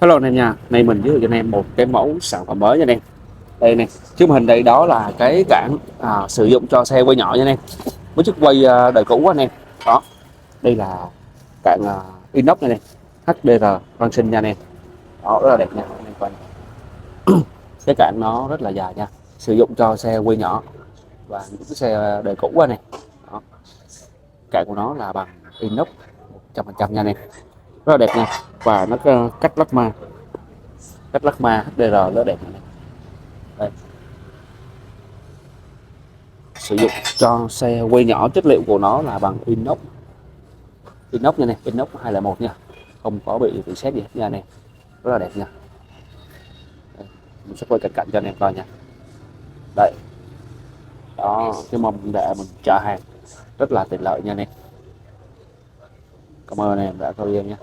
Hello anh em nha, nay mình giới thiệu cho anh em một cái mẫu sản phẩm mới nha anh em. Đây nè, trước màn hình đây đó là cái cản sử dụng cho xe quay nhỏ nha anh em. Với chiếc quay đời cũ anh em. Đó, đây là cản inox này nè, HDR răng sinh nha anh em. Đó, rất là đẹp nha anh em coi. Cái cản nó rất là dài nha, sử dụng cho xe quay nhỏ và những cái xe đời cũ anh em. Đó, cản của nó là bằng inox 100% nha anh em. Rất là đẹp nha, và nó có cách lắc ma HDR rất đẹp này. Đây, sử dụng cho xe quay nhỏ, chất liệu của nó là bằng inox nha này, inox 201 nha, không có bị reset gì hết nha này, rất là đẹp nha. Đây, mình sẽ quay cận cảnh cho anh em coi nha. Đây, đó cái mâm để mình trả hàng rất là tiện lợi nha anh em. Cảm ơn anh em đã coi video nha.